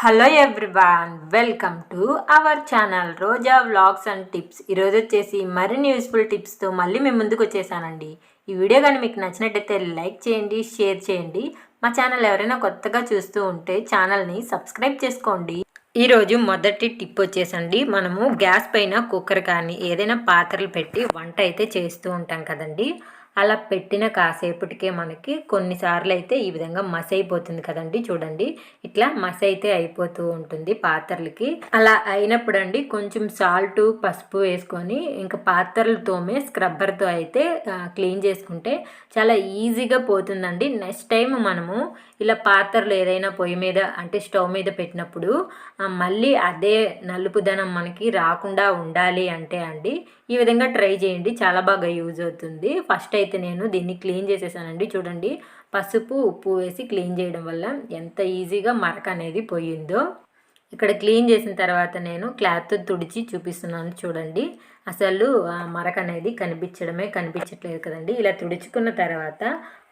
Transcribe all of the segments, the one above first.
Hello everyone, welcome to our channel Roja vlogs and tips. ఈరోజు వచ్చేసి మరిన్ని useful టిప్స్తో మళ్ళీ మేము ముందుకు వచ్చేసానండి. ఈ వీడియో కానీ మీకు నచ్చినట్టయితే లైక్ చేయండి, షేర్ చేయండి. మా ఛానల్ ఎవరైనా కొత్తగా చూస్తూ ఉంటే ఛానల్ని సబ్స్క్రైబ్ చేసుకోండి. ఈరోజు మొదటి టిప్ వచ్చేసండి, మనము గ్యాస్ పైన కుక్కర్ కానీ ఏదైనా పాత్రలు పెట్టి వంట అయితే చేస్తూ ఉంటాం కదండి. అలా పెట్టిన కాసేపటికే మనకి కొన్నిసార్లు అయితే ఈ విధంగా మసి అయిపోతుంది కదండి. చూడండి, ఇట్లా మసి అయితే అయిపోతూ ఉంటుంది పాత్రలకి. అలా అయినప్పుడు అండి కొంచెం సాల్ట్, పసుపు వేసుకొని ఇంకా పాత్రలు తోమే స్క్రబ్బర్తో అయితే క్లీన్ చేసుకుంటే చాలా ఈజీగా పోతుందండి. నెక్స్ట్ టైం మనము ఇలా పాత్రలు ఏదైనా పొయ్యి మీద అంటే స్టవ్ మీద పెట్టినప్పుడు మళ్ళీ అదే నలుపుదనం మనకి రాకుండా ఉండాలి అంటే అండి ఈ విధంగా ట్రై చేయండి, చాలా బాగా యూజ్ అవుతుంది. ఫస్ట్ అయితే నేను దీన్ని క్లీన్ చేసేసానండి. చూడండి, పసుపు, ఉప్పు వేసి క్లీన్ చేయడం వల్ల ఎంత ఈజీగా మరక అనేది పోయిందో. ఇక్కడ క్లీన్ చేసిన తర్వాత నేను క్లాత్తో తుడిచి చూపిస్తున్నాను. చూడండి, అసలు మరక అనేది కనిపించట్లేదు కదండి. ఇలా తుడుచుకున్న తర్వాత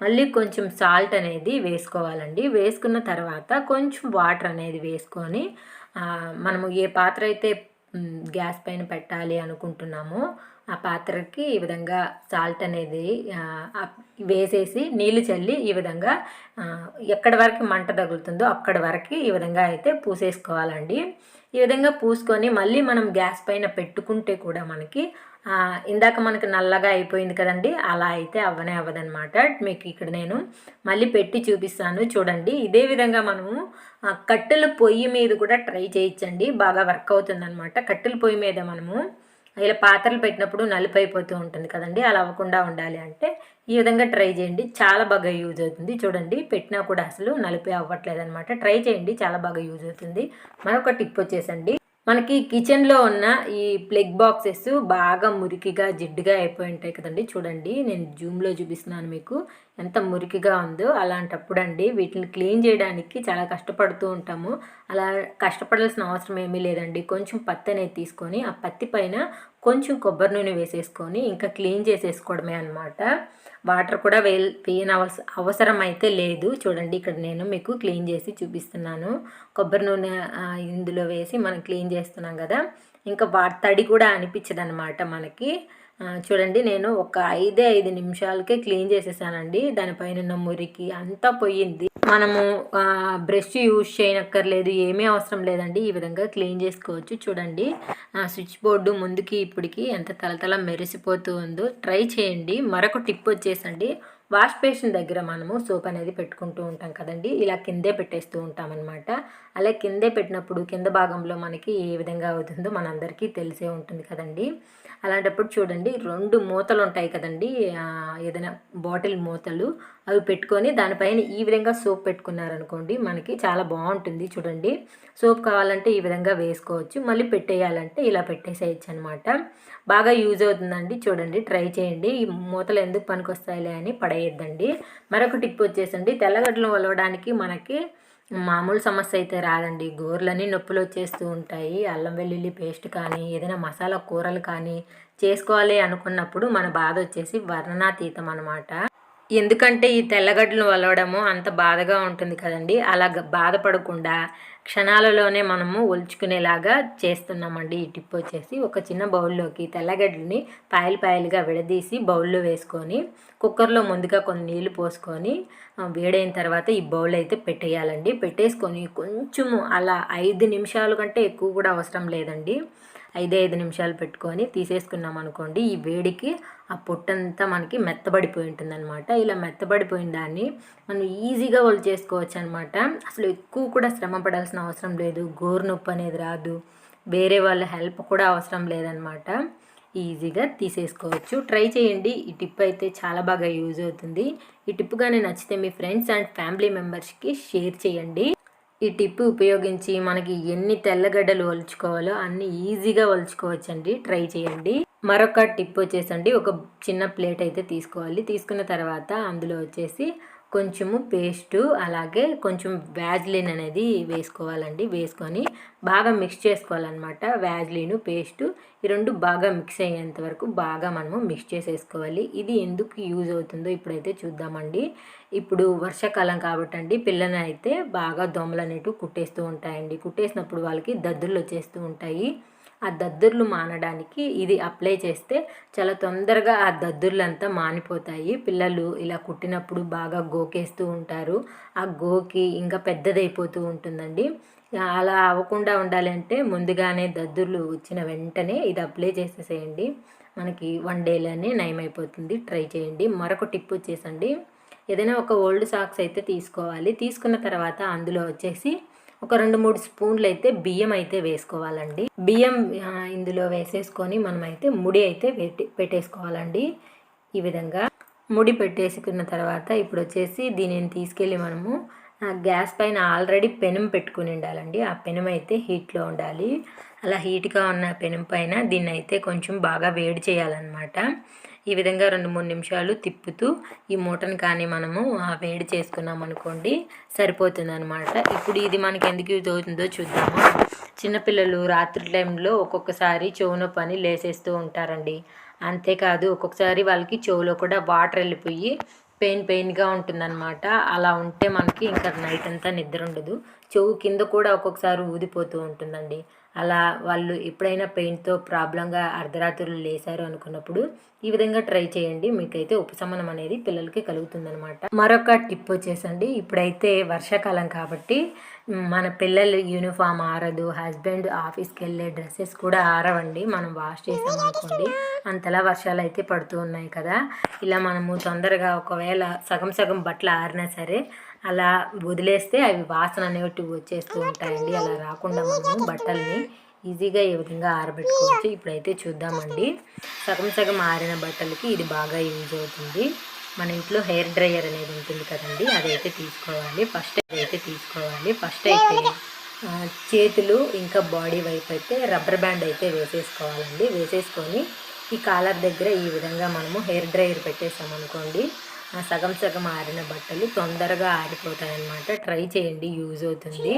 మళ్ళీ కొంచెం సాల్ట్ అనేది వేసుకోవాలండి. వేసుకున్న తర్వాత కొంచెం వాటర్ అనేది వేసుకొని మనము ఏ పాత్ర అయితే గ్యాస్ పైన పెట్టాలి అనుకుంటున్నామో ఆ పాత్రకి ఈ విధంగా సాల్ట్ అనేది వేసేసి నీళ్లు చల్లి ఈ విధంగా ఎక్కడి వరకు మంట తగులుతుందో అక్కడి వరకు ఈ విధంగా అయితే పూసేసుకోవాలండి. ఈ విధంగా పూసుకొని మళ్ళీ మనం గ్యాస్ పైన పెట్టుకుంటే కూడా మనకి ఇందాక మనకు నల్లగా అయిపోయింది కదండి, అలా అయితే అవ్వదనమాట. మీకు ఇక్కడ నేను మళ్ళీ పెట్టి చూపిస్తాను. చూడండి, ఇదే విధంగా మనము కట్టెల పొయ్యి మీద కూడా ట్రై చేయొచ్చండి, బాగా వర్క్ అవుతుంది అనమాట. కట్టెల పొయ్యి మీద మనము ఇలా పాత్రలు పెట్టినప్పుడు నలుపు అయిపోతూ ఉంటుంది కదండి, అలా అవ్వకుండా ఉండాలి అంటే ఈ విధంగా ట్రై చేయండి, చాలా బాగా యూజ్ అవుతుంది. చూడండి, పెట్టినా కూడా అసలు నలుపే అవ్వట్లేదు అనమాట. ట్రై చేయండి, చాలా బాగా యూజ్ అవుతుంది. మరొక టిప్ వచ్చేసండి, మనకి కిచెన్లో ఉన్న ఈ ప్లగ్ బాక్సెస్ బాగా మురికిగా జిడ్డుగా అయిపోయి ఉంటాయి కదండి. చూడండి, నేను జూమ్లో చూపిస్తున్నాను మీకు ఎంత మురికిగా ఉందో. అలాంటప్పుడు అండి వీటిని క్లీన్ చేయడానికి చాలా కష్టపడుతూ ఉంటాము. అలా కష్టపడాల్సిన అవసరం ఏమీ లేదండి. కొంచెం పత్తి అనేది తీసుకొని ఆ పత్తి పైన కొంచెం కొబ్బరి నూనె వేసేసుకొని ఇంకా క్లీన్ చేసేసుకోవడమే అనమాట. వాటర్ కూడా వేయని అవసరం అయితే లేదు. చూడండి, ఇక్కడ నేను మీకు క్లీన్ చేసి చూపిస్తున్నాను. కొబ్బరి నూనె ఇందులో వేసి మనం క్లీన్ చేస్తున్నాం కదా, ఇంకా తడి కూడా అనిపించదు అనమాట మనకి. చూడండి, నేను ఒక 5 నిమిషాలకే క్లీన్ చేసేసానండి. దానిపైన ఉన్న మురికి అంతా పోయింది. మనము బ్రష్ యూజ్ చేయనక్కర్లేదు, ఏమీ అవసరం లేదండి. ఈ విధంగా క్లీన్ చేసుకోవచ్చు. చూడండి, స్విచ్ బోర్డు ముందుకి ఇప్పటికి ఎంత తలతల మెరిసిపోతూ ఉందో. ట్రై చేయండి. మరొక టిప్ వచ్చేసండి, వాష్ బేసిన్ దగ్గర మనము సోప్ అనేది పెట్టుకుంటూ ఉంటాం కదండి, ఇలా కిందే పెట్టేస్తూ ఉంటాం అనమాట. అలా కిందే పెట్టినప్పుడు కింద భాగంలో మనకి ఏ విధంగా అవుతుందో మనందరికీ తెలిసే ఉంటుంది కదండి. అలాంటప్పుడు చూడండి, 2 మూతలు ఉంటాయి కదండి, ఏదైనా బాటిల్ మూతలు, అవి పెట్టుకొని దానిపైన ఈ విధంగా సోప్ పెట్టుకున్నారనుకోండి మనకి చాలా బాగుంటుంది. చూడండి, సోప్ కావాలంటే ఈ విధంగా వేసుకోవచ్చు, మళ్ళీ పెట్టేయాలంటే ఇలా పెట్టేసేయచ్చు అనమాట. బాగా యూజ్ అవుతుందండి. చూడండి, ట్రై చేయండి. ఈ మూతలు ఎందుకు పనికొస్తాయిలే అని పడేయద్దండి. మరొక టిప్ వచ్చేసండి, తెల్లగడ్డలు వలవడానికి మనకి మామూలు సమస్య అయితే రాదండి. గోర్లన్నీ నొప్పులు వచ్చేస్తూ ఉంటాయి. అల్లం వెల్లుల్లి పేస్ట్ కానీ ఏదైనా మసాలా కూరలు కానీ చేసుకోవాలి అనుకున్నప్పుడు మన బాధ వచ్చేసి వర్ణనాతీతం అనమాట. ఎందుకంటే ఈ తెల్లగడ్డలు వలవడము అంత బాధగా ఉంటుంది కదండి. అలా బాధపడకుండా క్షణాలలోనే మనము ఒలుచుకునేలాగా చేస్తున్నామండి. ఈ టిప్ వచ్చేసి, ఒక చిన్న బౌల్లోకి తెల్లగడ్డని పాయలుగా విడదీసి బౌల్లో వేసుకొని కుక్కర్లో ముందుగా కొన్ని నీళ్లు పోసుకొని వేడైన తర్వాత ఈ బౌల్ అయితే పెట్టేయాలండి. పెట్టేసుకొని కొంచెము అలా 5 నిమిషాల కంటే ఎక్కువ కూడా అవసరం లేదండి, 5 నిమిషాలు పెట్టుకొని తీసేసుకున్నాం అనుకోండి, ఈ వేడికి ఆ పొట్టంతా మనకి మెత్తబడిపోయి ఉంటుంది అనమాట. ఇలా మెత్తబడిపోయిన దాన్ని మనం ఈజీగా చేసుకోవచ్చు అనమాట. అసలు ఎక్కువ కూడా శ్రమ పడాల్సిన అవసరం లేదు, గోరు నొప్పి అనేది రాదు, వేరే వాళ్ళ హెల్ప్ కూడా అవసరం లేదనమాట. ఈజీగా తీసేసుకోవచ్చు. ట్రై చేయండి. ఈ టిప్ అయితే చాలా బాగా యూజ్ అవుతుంది. ఈ టిప్ కానీ నచ్చితే మీ ఫ్రెండ్స్ అండ్ ఫ్యామిలీ మెంబర్స్కి షేర్ చేయండి. ఈ టిప్ ఉపయోగించి మనకి ఎన్ని తెల్లగడ్డలు ఒలుచుకోవాలో అన్ని ఈజీగా ఒలుచుకోవచ్చండి. ట్రై చేయండి. మరొక టిప్ వచ్చేసండి, ఒక చిన్న ప్లేట్ అయితే తీసుకోవాలి. తీసుకున్న తర్వాత అందులో వచ్చేసి కొంచెము పేస్టు అలాగే కొంచెం వ్యాజ్లిన్ అనేది వేసుకోవాలండి. వేసుకొని బాగా మిక్స్ చేసుకోవాలన్నమాట. వ్యాజ్లిన్ పేస్టు ఈ రెండు బాగా మిక్స్ అయ్యేంత వరకు బాగా మనము మిక్స్ చేసేసుకోవాలి. ఇది ఎందుకు యూజ్ అవుతుందో ఇప్పుడైతే చూద్దామండి. ఇప్పుడు వర్షాకాలం కాబట్టి అండి పిల్లల్ని అయితే బాగా దోమలు అనేటివి కుట్టేస్తూ ఉంటాయండి. కుట్టేసినప్పుడు వాళ్ళకి దద్దుర్లు వచ్చేస్తూ ఉంటాయి. ఆ దద్దుర్లు మానడానికి ఇది అప్లై చేస్తే చాలా తొందరగా ఆ దద్దుర్లంతా మానిపోతాయి. పిల్లలు ఇలా కుట్టినప్పుడు బాగా గోకేస్తూ ఉంటారు. ఆ గోకి ఇంకా పెద్దదైపోతూ ఉంటుందండి. అలా అవ్వకుండా ఉండాలంటే ముందుగానే దద్దుర్లు వచ్చిన వెంటనే ఇది అప్లై చేసేసేయండి. మనకి 1 డేలోనే నయమైపోతుంది. ట్రై చేయండి. మరొక టిప్ వచ్చేసండి, ఏదైనా ఒక ఓల్డ్ సాక్స్ అయితే తీసుకోవాలి. తీసుకున్న తర్వాత అందులో వచ్చేసి ఒక 2-3 స్పూన్లు అయితే బియ్యం అయితే వేసుకోవాలండి. బియ్యం ఇందులో వేసేసుకొని మనమైతే ముడి అయితే పెట్టేసుకోవాలండి. ఈ విధంగా ముడి పెట్టేసుకున్న తర్వాత ఇప్పుడు వచ్చేసి దీనిని తీసుకెళ్ళి మనము గ్యాస్ పైన ఆల్రెడీ పెనం పెట్టుకుని ఉండాలండి. ఆ పెనం అయితే హీట్లో ఉండాలి. అలా హీట్గా ఉన్న పెనం పైన దీన్ని అయితే కొంచెం బాగా వేడి చేయాలన్నమాట. ఈ విధంగా 2-3 నిమిషాలు తిప్పుతూ ఈ మూటను కానీ మనము వేడి చేసుకున్నాం అనుకోండి సరిపోతుంది అనమాట. ఇప్పుడు ఇది మనకి ఎందుకు యూజ్ అవుతుందో చూద్దాము. చిన్నపిల్లలు రాత్రి టైంలో ఒక్కొక్కసారి చెవున పని లేసేస్తూ ఉంటారండి. అంతేకాదు ఒక్కొక్కసారి వాళ్ళకి చెవులో కూడా వాటర్ వెళ్ళిపోయి పెయిన్గా ఉంటుందన్నమాట. అలా ఉంటే మనకి ఇంకా నైట్ అంతా నిద్ర ఉండదు. చెవు కింద కూడా ఒక్కొక్కసారి ఊదిపోతూ ఉంటుందండి. అలా వాళ్ళు ఎప్పుడైనా పెయిన్తో ప్రాబ్లంగా అర్ధరాత్రులు లేసారు అనుకున్నప్పుడు ఈ విధంగా ట్రై చేయండి. మీకైతే ఉపశమనం అనేది పిల్లలకి కలుగుతుందనమాట. మరొక టిప్ వచ్చేసండి, ఇప్పుడైతే వర్షాకాలం కాబట్టి మన పిల్లలు యూనిఫామ్ ఆరదు, హస్బెండ్ ఆఫీస్కి వెళ్ళే డ్రెస్సెస్ కూడా ఆరవండి. మనం వాష్ చేసామనుకోండి అంతలా వర్షాలు అయితే పడుతూ ఉన్నాయి కదా. ఇలా మనము తొందరగా ఒకవేళ సగం బట్టలు ఆరినా సరే అలా వదిలేస్తే అవి వాసన అనేవి వచ్చేస్తూ ఉంటాయండి. అలా రాకుండా మనము బట్టల్ని ఈజీగా ఏ విధంగా ఆరబెట్టుకోవచ్చు ఇప్పుడైతే చూద్దామండి. సగం ఆరిన బట్టలకి ఇది బాగా యూజ్ అవుతుంది. మన ఇంట్లో హెయిర్ డ్రైయర్ అనేది ఉంటుంది కదండి, అదైతే తీసుకోవాలి. ఫస్ట్ అయితే చేతులు ఇంకా బాడీ వైపు అయితే రబ్బర్ బ్యాండ్ అయితే వేసేసుకోవాలండి. వేసేసుకొని ఈ కాలర్ దగ్గర ఈ విధంగా మనము హెయిర్ డ్రైయర్ పెట్టేసామనుకోండి సగం ఆరిన బట్టలు తొందరగా ఆరిపోతాయి అన్నమాట. ట్రై చేయండి, యూజ్ అవుతుంది.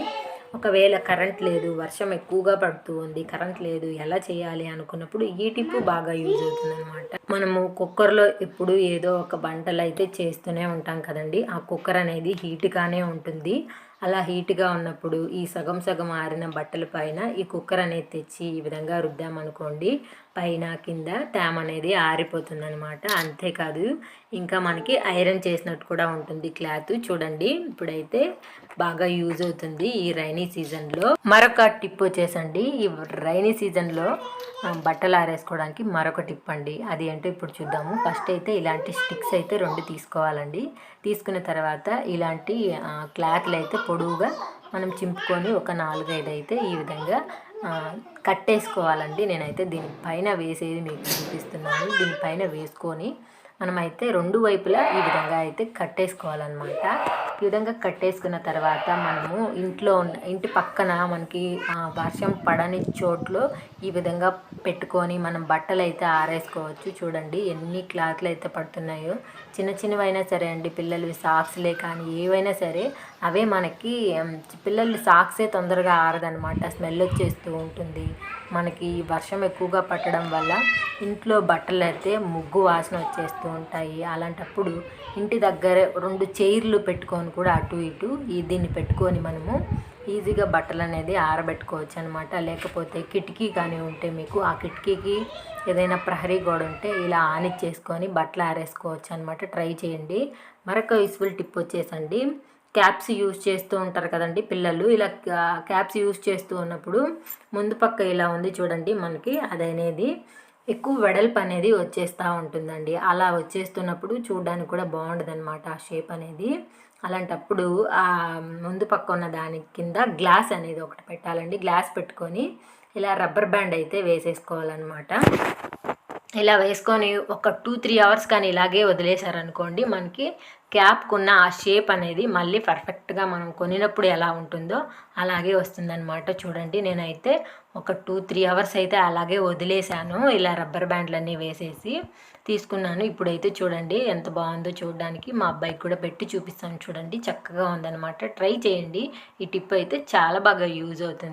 ఒకవేళ కరెంట్ లేదు, వర్షం ఎక్కువగా పడుతూ ఉంది, కరెంట్ లేదు, ఎలా చేయాలి అనుకున్నప్పుడు ఈ టిప్పు బాగా యూజ్ అవుతుంది అనమాట. మనము కుక్కర్లో ఎప్పుడు ఏదో ఒక వంటలు అయితే చేస్తూనే ఉంటాం కదండి. ఆ కుక్కర్ అనేది హీట్గానే ఉంటుంది. అలా హీట్గా ఉన్నప్పుడు ఈ సగం ఆరిన బట్టల పైన ఈ కుక్కర్ అనేది తెచ్చి ఈ విధంగా రుద్దామనుకోండి పైన కింద తేమ అనేది ఆరిపోతుంది అనమాట. అంతేకాదు ఇంకా మనకి ఐరన్ చేసినట్టు కూడా ఉంటుంది క్లాత్. చూడండి ఇప్పుడైతే బాగా యూజ్ అవుతుంది ఈ రైనీ సీజన్లో. మరొక టిప్ వచ్చేసండి, ఈ రైనీ సీజన్లో బట్టలు ఆరేసుకోవడానికి మరొక టిప్ అండి. అది ఏంటో ఇప్పుడు చూద్దాము. ఫస్ట్ అయితే ఇలాంటి స్టిక్స్ అయితే 2 తీసుకోవాలండి. తీసుకున్న తర్వాత ఇలాంటి క్లాత్లు అయితే పొడవుగా మనం చింపుకొని ఒక 4-5 అయితే ఈ విధంగా కట్టేసుకోవాలండి. నేనైతే దీనిపైన వేసేది మీకు చూపిస్తున్నాను. దీనిపైన వేసుకొని మనమైతే 2 వైపులా ఈ విధంగా అయితే కట్టేసుకోవాలన్నమాట. ఈ విధంగా కట్టేసుకున్న తర్వాత మనము ఇంటి పక్కన మనకి వర్షం పడని చోట్లో ఈ విధంగా పెట్టుకొని మనం బట్టలు అయితే ఆరేసుకోవచ్చు. చూడండి ఎన్ని క్లాత్లు అయితే పడుతున్నాయో. చిన్నవైనా సరే అండి, పిల్లలవి సాక్స్లే కానీ ఏవైనా సరే అవే మనకి పిల్లలు సాక్సే తొందరగా ఆరదనమాట. స్మెల్ వచ్చేస్తూ ఉంటుంది. మనకి వర్షం ఎక్కువగా పట్టడం వల్ల ఇంట్లో బట్టలు అయితే ముగ్గు వాసన వచ్చేస్తూ ఉంటాయి. అలాంటప్పుడు ఇంటి దగ్గర 2 చైర్లు పెట్టుకొని కూడా అటు ఇటు దీన్ని పెట్టుకొని మనము ఈజీగా బట్టలు అనేది ఆరబెట్టుకోవచ్చు అనమాట. లేకపోతే కిటికీ కానీ ఉంటే మీకు ఆ కిటికీకి ఏదైనా ప్రహరీ గోడ ఉంటే ఇలా ఆనిచ్చేసుకొని బట్టలు ఆరేసుకోవచ్చు అనమాట. ట్రై చేయండి. మరొక యూస్ఫుల్ టిప్ వచ్చేసండి, క్యాప్స్ యూజ్ చేస్తూ ఉంటారు కదండి పిల్లలు. ఇలా క్యాప్స్ యూజ్ చేస్తూ ఉన్నప్పుడు ముందు పక్క ఇలా ఉంది చూడండి, మనకి అదనేది ఎక్కువ వెడల్పు అనేది వచ్చేస్తూ ఉంటుందండి. అలా వచ్చేస్తున్నప్పుడు చూడడానికి కూడా బాగుండదు అనమాట ఆ షేప్ అనేది. అలాంటప్పుడు ఆ ముందు పక్క ఉన్న దాని కింద గ్లాస్ అనేది ఒకటి పెట్టాలండి. గ్లాస్ పెట్టుకొని ఇలా రబ్బర్ బ్యాండ్ అయితే వేసేసుకోవాలన్నమాట. ఇలా వేసుకొని ఒక 2-3 అవర్స్ కానీ ఇలాగే వదిలేశారనుకోండి, మనకి క్యాప్కున్న ఆ షేప్ అనేది మళ్ళీ పర్ఫెక్ట్గా మనం కొనినప్పుడు ఎలా ఉంటుందో అలాగే వస్తుందన్నమాట. చూడండి, నేనైతే ఒక 2-3 అవర్స్ అయితే అలాగే వదిలేశాను. ఇలా రబ్బర్ బ్యాండ్లన్నీ వేసేసి తీసుకున్నాను. ఇప్పుడైతే చూడండి ఎంత బాగుందో చూడడానికి. మా అబ్బాయికి కూడా పెట్టి చూపిస్తాను చూడండి, చక్కగా ఉందన్నమాట. ట్రై చేయండి, ఈ టిప్ అయితే చాలా బాగా యూజ్ అవుతుంది.